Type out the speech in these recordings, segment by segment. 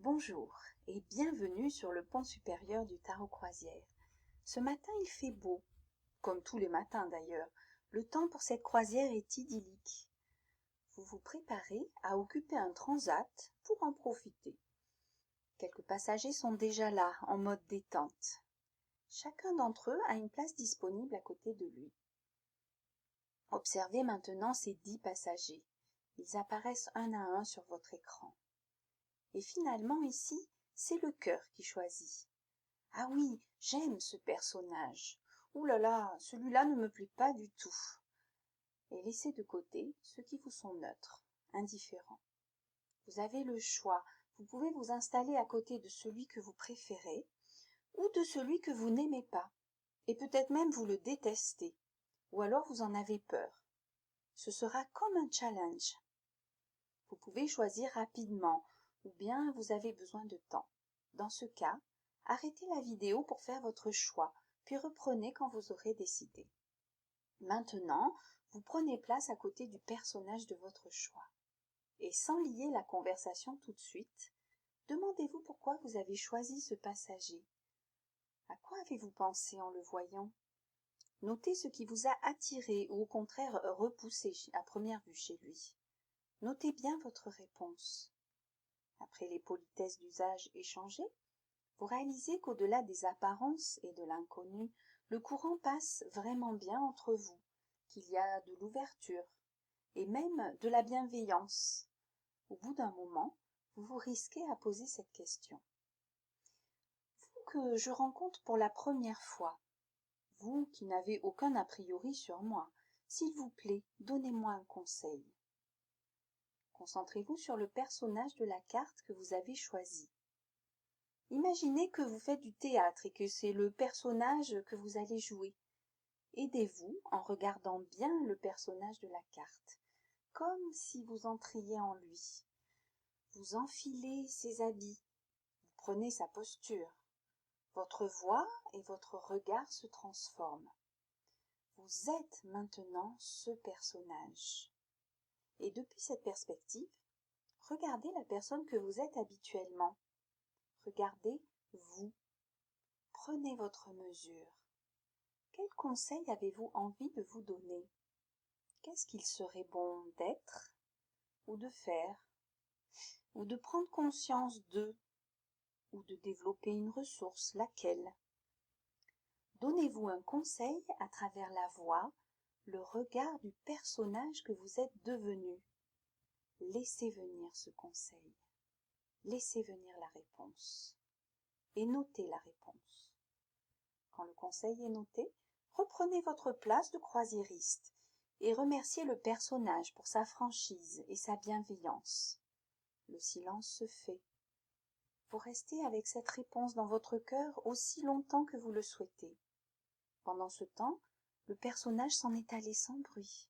Bonjour et bienvenue sur le pont supérieur du Tarot Croisière. Ce matin il fait beau, comme tous les matins d'ailleurs. Le temps pour cette croisière est idyllique. Vous vous préparez à occuper un transat pour en profiter. Quelques passagers sont déjà là, en mode détente. Chacun d'entre eux a une place disponible à côté de lui. Observez maintenant ces 10 passagers. Ils apparaissent un à un sur votre écran. Et finalement ici, c'est le cœur qui choisit. Ah oui, j'aime ce personnage. Ouh là là, celui-là ne me plaît pas du tout. Et laissez de côté ceux qui vous sont neutres, indifférents. Vous avez le choix. Vous pouvez vous installer à côté de celui que vous préférez ou de celui que vous n'aimez pas. Et peut-être même vous le détestez. Ou alors vous en avez peur. Ce sera comme un challenge. Vous pouvez choisir rapidement ou bien vous avez besoin de temps. Dans ce cas, arrêtez la vidéo pour faire votre choix, puis reprenez quand vous aurez décidé. Maintenant, vous prenez place à côté du personnage de votre choix. Et sans lier la conversation tout de suite, demandez-vous pourquoi vous avez choisi ce passager. À quoi avez-vous pensé en le voyant? Notez ce qui vous a attiré ou au contraire repoussé à première vue chez lui. Notez bien votre réponse. Après les politesses d'usage échangées, vous réalisez qu'au-delà des apparences et de l'inconnu, le courant passe vraiment bien entre vous, qu'il y a de l'ouverture et même de la bienveillance. Au bout d'un moment, vous vous risquez à poser cette question. Vous que je rencontre pour la première fois, vous qui n'avez aucun a priori sur moi, s'il vous plaît, donnez-moi un conseil. Concentrez-vous sur le personnage de la carte que vous avez choisi. Imaginez que vous faites du théâtre et que c'est le personnage que vous allez jouer. Aidez-vous en regardant bien le personnage de la carte, comme si vous entriez en lui. Vous enfilez ses habits, vous prenez sa posture. Votre voix et votre regard se transforment. Vous êtes maintenant ce personnage. Et depuis cette perspective, regardez la personne que vous êtes habituellement. Regardez vous. Prenez votre mesure. Quel conseil avez-vous envie de vous donner? Qu'est-ce qu'il serait bon d'être ou de faire ou de prendre conscience de ou de développer une ressource, laquelle? Donnez-vous un conseil à travers la voix, le regard du personnage que vous êtes devenu. Laissez venir ce conseil. Laissez venir la réponse. Et notez la réponse. Quand le conseil est noté, reprenez votre place de croisiériste et remerciez le personnage pour sa franchise et sa bienveillance. Le silence se fait. Vous restez avec cette réponse dans votre cœur aussi longtemps que vous le souhaitez. Pendant ce temps, le personnage s'en est allé sans bruit.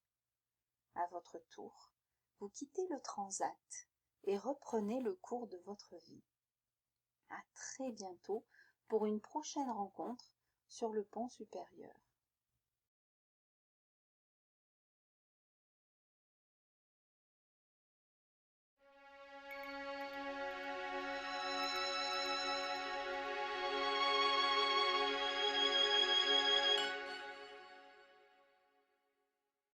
À votre tour, vous quittez le transat et reprenez le cours de votre vie. À très bientôt pour une prochaine rencontre sur le pont supérieur.